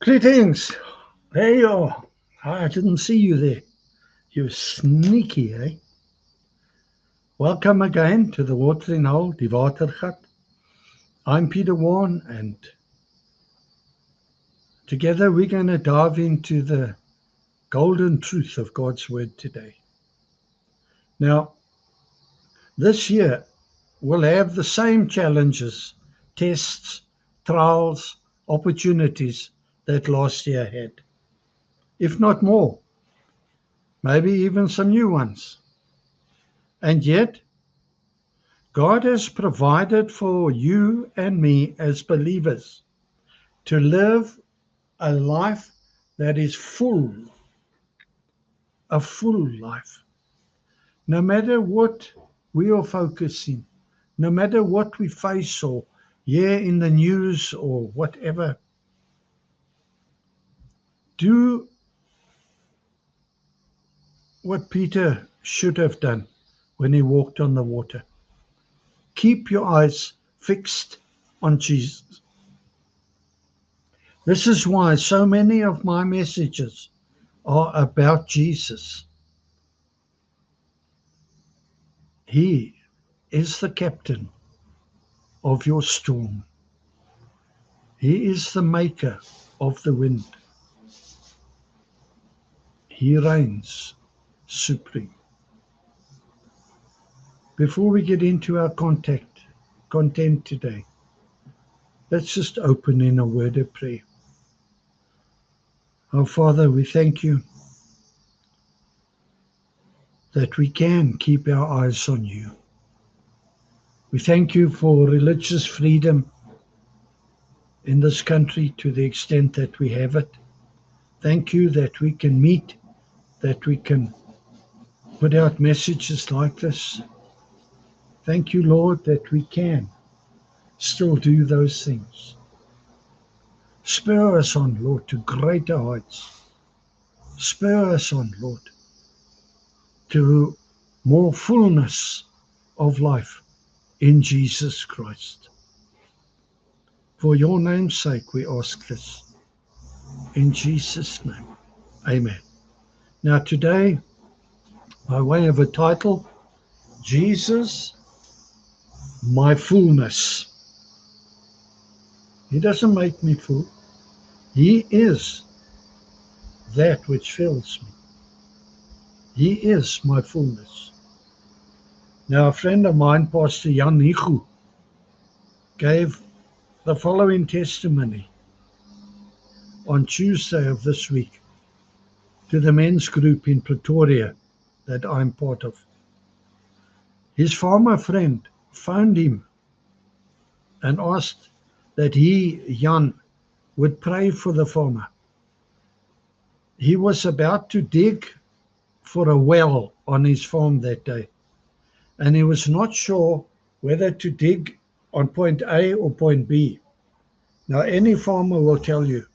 Greetings. There you are. I didn't see you there. You sneaky, eh? Welcome again to the Watering Hole, Die Watergat. I'm Peter Warren, and together we're going to dive into the golden truth of God's Word today. Now, this year we'll have the same challenges, tests, trials, opportunities that last year had, if not more, maybe even some new ones. And yet, God has provided for you and me as believers to live a life that is full, a full life. No matter what we are focusing, no matter what we face or hear in the news or whatever, do what Peter should have done when he walked on the water. Keep your eyes fixed on Jesus. This is why so many of my messages are about Jesus. He is the captain of your storm. He is the maker of the wind. He reigns supreme. Before we get into our content today, let's just open in a word of prayer. Our Father, we thank you that we can keep our eyes on you. We thank you for religious freedom in this country to the extent that we have it. Thank you that we can meet, that we can put out messages like this. Thank you, Lord, that we can still do those things. Spur us on, Lord, to greater heights. Spur us on, Lord, to more fullness of life in Jesus Christ. For your name's sake, we ask this. In Jesus' name, amen. Now today, by way of a title, Jesus, my fullness. He doesn't make me full. He is that which fills me. He is my fullness. Now, a friend of mine, Pastor Jan Hichu, gave the following testimony on Tuesday of this week to the men's group in Pretoria that I'm part of. His farmer friend phoned him and asked that he, Jan, would pray for the farmer. He was about to dig for a well on his farm that day, and he was not sure whether to dig on point A or point B. Now, any farmer will tell you,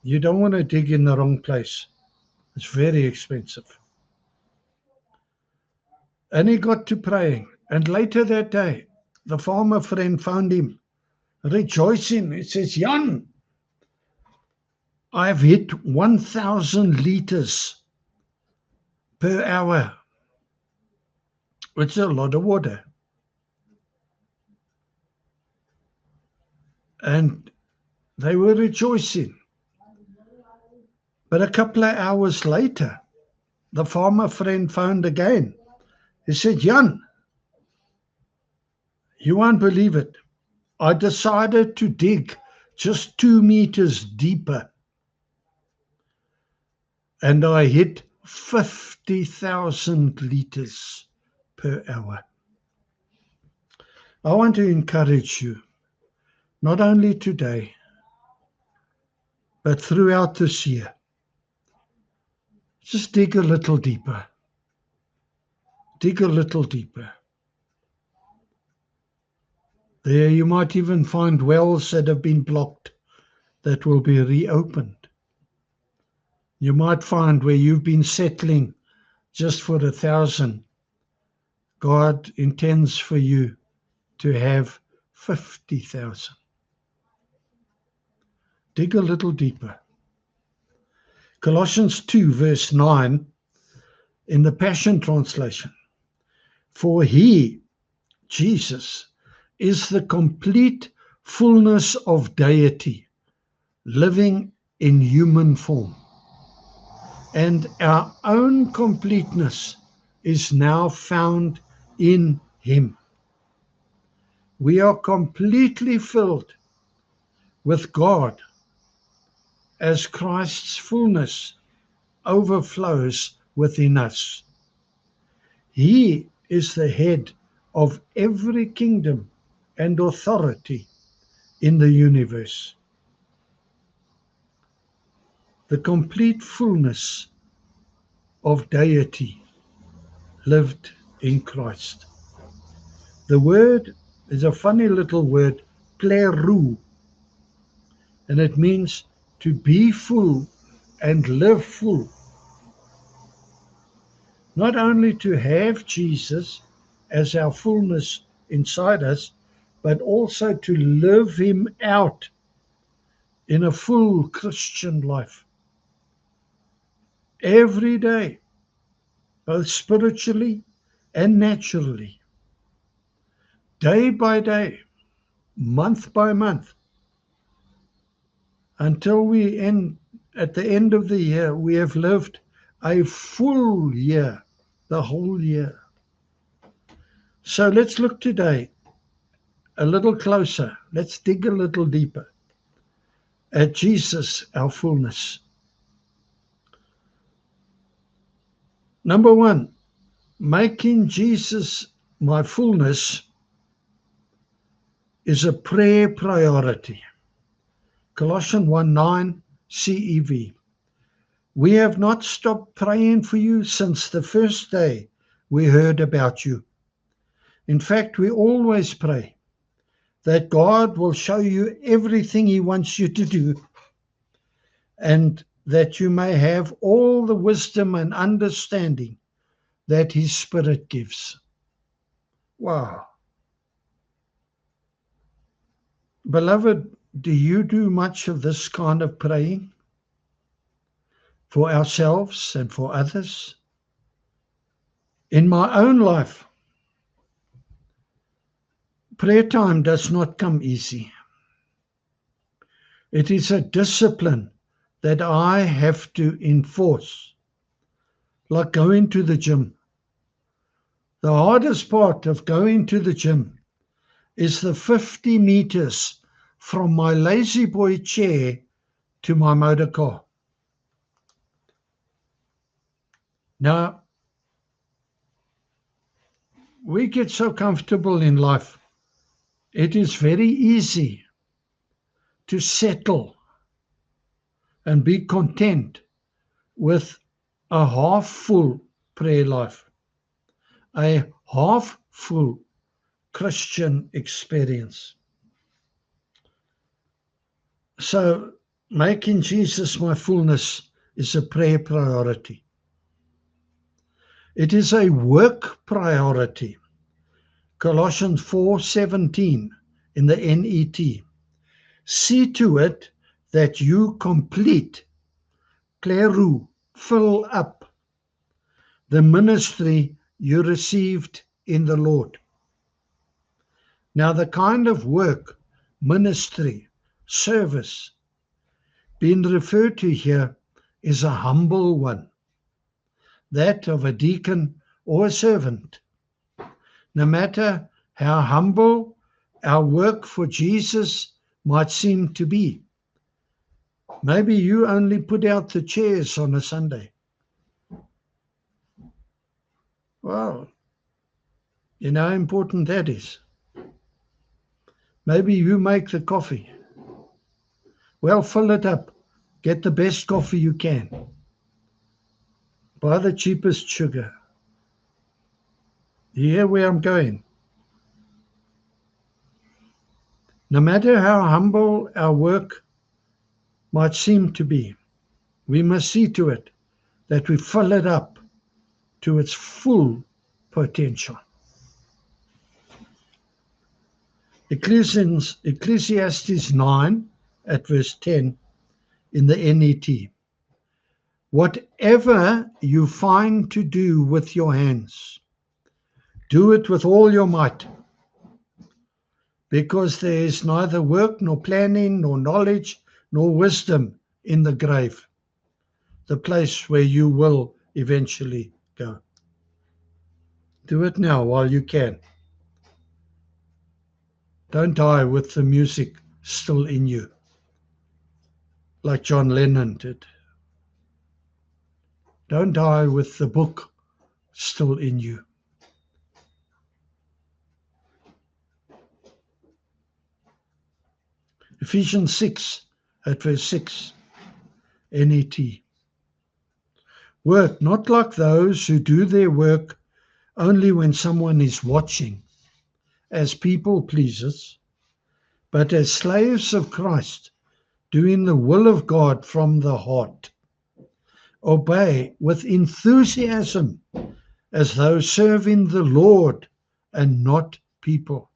you don't want to dig in the wrong place. It's very expensive. And he got to praying. And later that day, the farmer friend found him rejoicing. He says, Jan, I've hit 1,000 liters per hour. It's a lot of water. And they were rejoicing. But a couple of hours later, the farmer friend phoned again. He said, Jan, you won't believe it. I decided to dig just 2 meters deeper, and I hit 50,000 liters per hour. I want to encourage you, not only today, but throughout this year. Just dig a little deeper. Dig a little deeper. There you might even find wells that have been blocked that will be reopened. You might find where you've been settling just for 1,000. God intends for you to have 50,000. dig a little deeper. Colossians 2 verse 9 in the Passion Translation. For he, Jesus, is the complete fullness of deity, living in human form. And our own completeness is now found in him. We are completely filled with God as Christ's fullness overflows within us. He is the head of every kingdom and authority in the universe. The complete fullness of deity lived in Christ. The word is a funny little word, plerou, and it means to be full and live full. Not only to have Jesus as our fullness inside us, but also to live him out in a full Christian life. Every day, both spiritually and naturally, day by day, month by month, until we end at the end of the year, we have lived a full year, the whole year. So let's look today a little closer. Let's dig a little deeper at Jesus, our fullness. Number one, making Jesus my fullness is a prayer priority. Colossians 1:9 CEV. We have not stopped praying for you since the first day we heard about you. In fact, we always pray that God will show you everything he wants you to do, and that you may have all the wisdom and understanding that his Spirit gives. Wow. Beloved, do you do much of this kind of praying for ourselves and for others? In my own life, prayer time does not come easy. It is a discipline that I have to enforce, like going to the gym. The hardest part of going to the gym is the 50 meters from my lazy boy chair to my motor car. Now, we get so comfortable in life. It is very easy to settle and be content with a half-full prayer life, a half-full Christian experience. So making Jesus my fullness is a prayer priority. It is a work priority. Colossians 4:17 in the NET. See to it that you complete, plerou, fill up, the ministry you received in the Lord. Now, the kind of work, ministry, service being referred to here is a humble one, that of a deacon or a servant. No matter how humble our work for Jesus might seem to be. Maybe you only put out the chairs on a Sunday. Well, you know how important that is. Maybe you make the coffee. Well, fill it up. Get the best coffee you can. Buy the cheapest sugar. You hear where I'm going? No matter how humble our work might seem to be, we must see to it that we fill it up to its full potential. Ecclesiastes 9 at verse 10 in the NET. Whatever you find to do with your hands, do it with all your might, because there is neither work nor planning nor knowledge nor wisdom in the grave, the place where you will eventually go. Do it now while you can. Don't die with the music still in you, like John Lennon did. Don't die with the book still in you. Ephesians 6 at verse 6, NET. Work not like those who do their work only when someone is watching, as people pleasers, but as slaves of Christ, doing the will of God from the heart. Obey with enthusiasm as though serving the Lord and not people.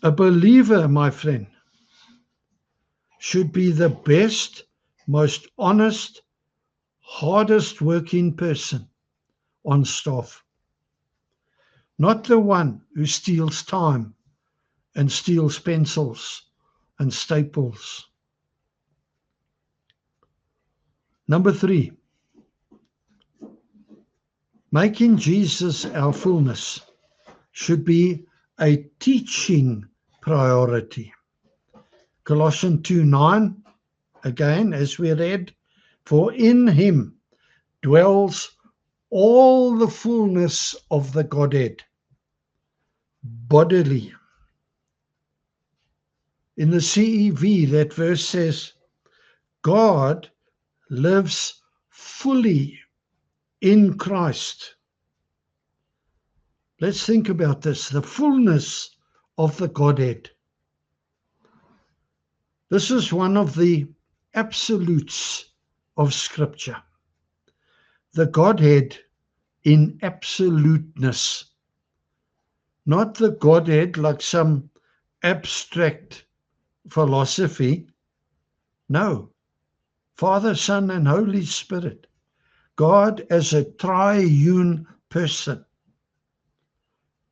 A believer, my friend, should be the best, most honest, hardest working person on staff. Not the one who steals time and steals pencils and staples. Number 3, making Jesus our fullness should be a teaching priority. Colossians 2:9, again, as we read, for in him dwells all the fullness of the Godhead, bodily. In the CEV, that verse says, God lives fully in Christ. Let's think about this, the fullness of the Godhead. This is one of the absolutes of Scripture. The Godhead in absoluteness. Not the Godhead like some abstract philosophy. No. Father, Son, and Holy Spirit. God as a triune person.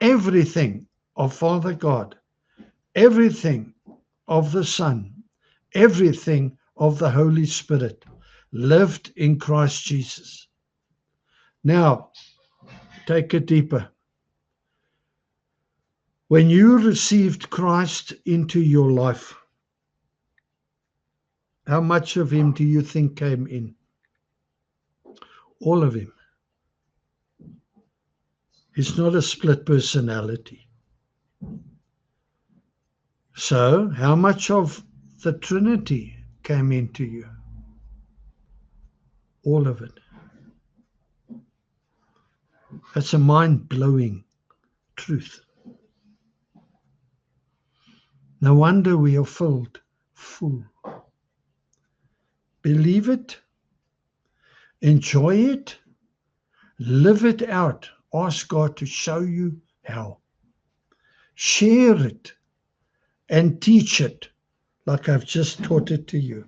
Everything of Father God, everything of the Son, everything of the Holy Spirit lived in Christ Jesus. Now, take it deeper. When you received Christ into your life, how much of him do you think came in? All of him. It's not a split personality. So, how much of the Trinity came into you? All of it. That's a mind-blowing truth. No wonder we are filled, full. Believe it, enjoy it, live it out. Ask God to show you how. Share it and teach it like I've just taught it to you.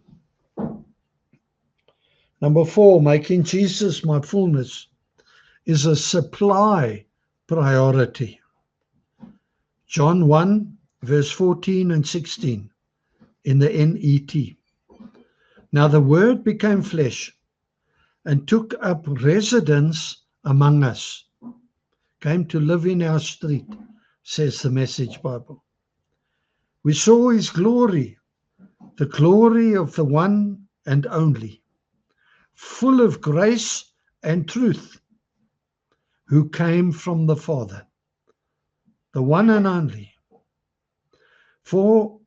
Number 4, making Jesus my fullness is a supply priority. John 1, verse 14 and 16 in the NET. Now the Word became flesh and took up residence among us. Came to live in our street, says the Message Bible. We saw his glory, the glory of the one and only, full of grace and truth, who came from the Father, the one and only. For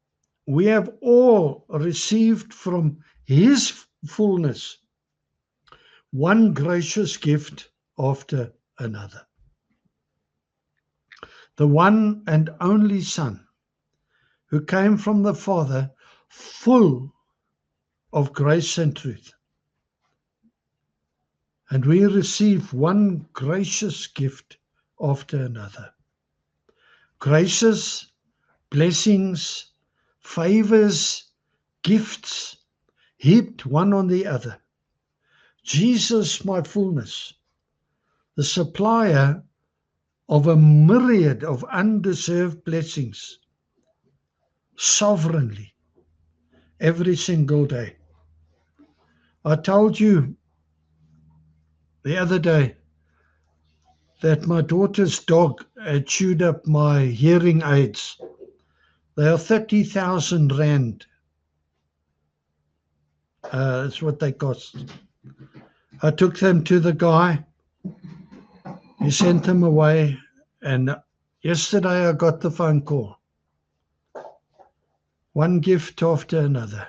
we have all received from his fullness one gracious gift after another. The one and only Son, who came from the Father, full of grace and truth. And we receive one gracious gift after another. Graces, blessings, favors, gifts heaped one on the other. Jesus, my fullness, the supplier of a myriad of undeserved blessings, sovereignly, every single day. I told you the other day that my daughter's dog had chewed up my hearing aids. They are 30,000 rand. That's what they cost. I took them to the guy. He sent them away. And yesterday I got the phone call. One gift after another.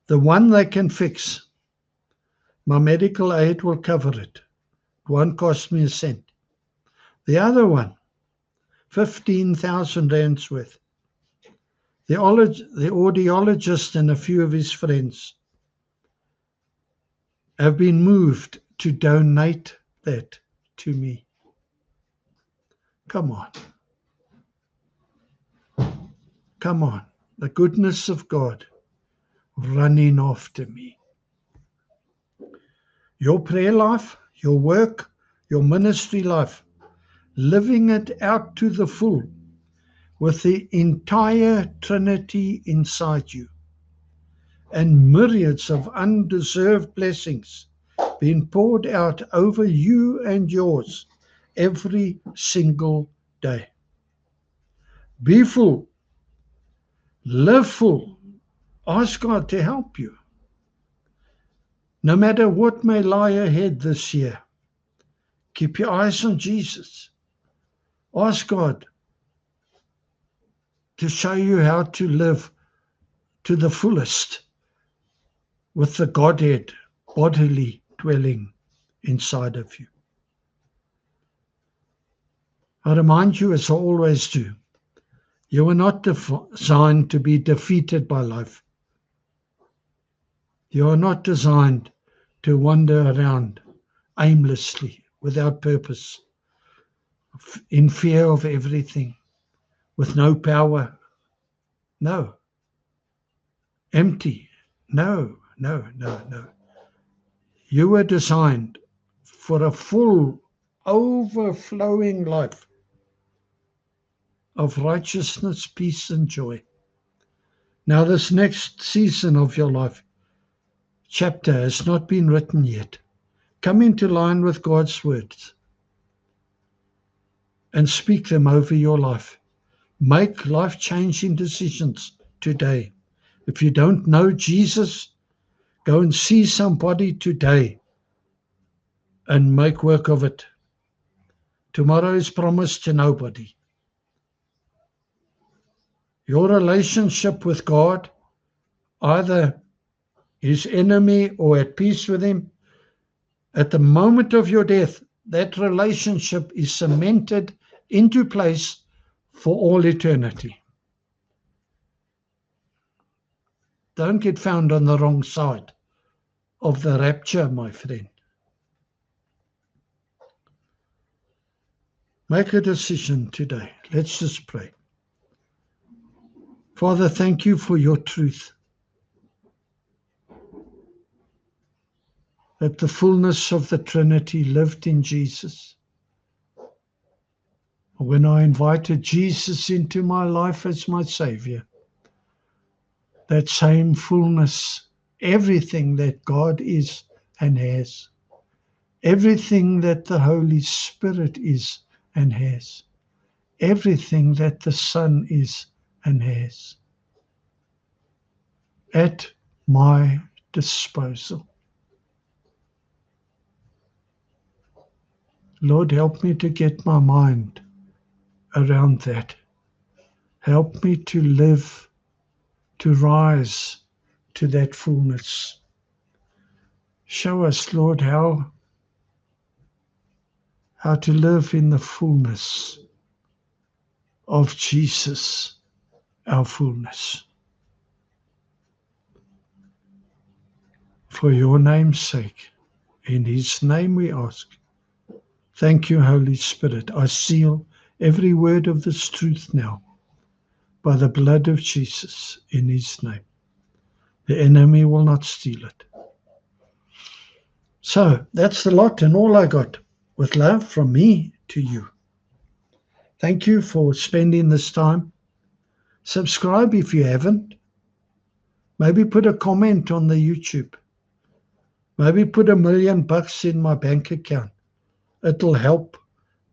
The one they can fix, my medical aid will cover it. It won't cost me a cent. The other one, 15,000 rands worth. The audiologist and a few of his friends have been moved to donate that to me. Come on. Come on. The goodness of God running after me. Your prayer life, your work, your ministry life, living it out to the full with the entire Trinity inside you and myriads of undeserved blessings being poured out over you and yours every single day. Be full, live full, ask God to help you. No matter what may lie ahead this year, keep your eyes on Jesus. Ask God to show you how to live to the fullest with the Godhead bodily dwelling inside of you. I remind you, as I always do, you are not designed to be defeated by life. You are not designed to wander around aimlessly, without purpose, in fear of everything, with no power. No. Empty. No. You were designed for a full, overflowing life of righteousness, peace, and joy. Now, this next season of your life, chapter, has not been written yet. Come into line with God's words and speak them over your life. Make life-changing decisions today. If you don't know Jesus, go and see somebody today and make work of it. Tomorrow is promised to nobody. Your relationship with God, either his enemy or at peace with him, at the moment of your death, that relationship is cemented into place for all eternity. Don't get found on the wrong side of the rapture, my friend. Make a decision today. Let's just pray. Father, thank you for your truth, that the fullness of the Trinity lived in Jesus. When I invited Jesus into my life as my Savior, that same fullness, everything that God is and has, everything that the Holy Spirit is and has, everything that the Son is and has, at my disposal. Lord, help me to get my mind around that. Help me to live, to rise to that fullness. Show us, Lord, how to live in the fullness of Jesus, our fullness. For your name's sake, in his name we ask. Thank you, Holy Spirit. I seal every word of this truth now by the blood of Jesus in his name. The enemy will not steal it. So that's the lot and all I got. With love from me to you. Thank you for spending this time. Subscribe if you haven't. Maybe put a comment on the YouTube. Maybe put $1 million in my bank account. It'll help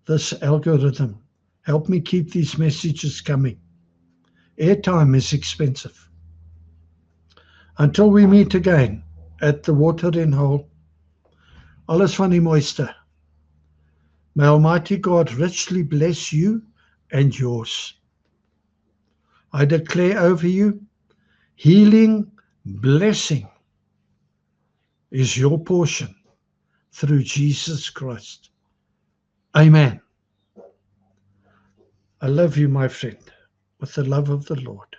this algorithm. Help me keep these messages coming. Airtime is expensive. Until we meet again at the watering hole, alles van die mooiste. May Almighty God richly bless you and yours. I declare over you, healing, blessing is your portion through Jesus Christ. Amen. I love you, my friend, with the love of the Lord.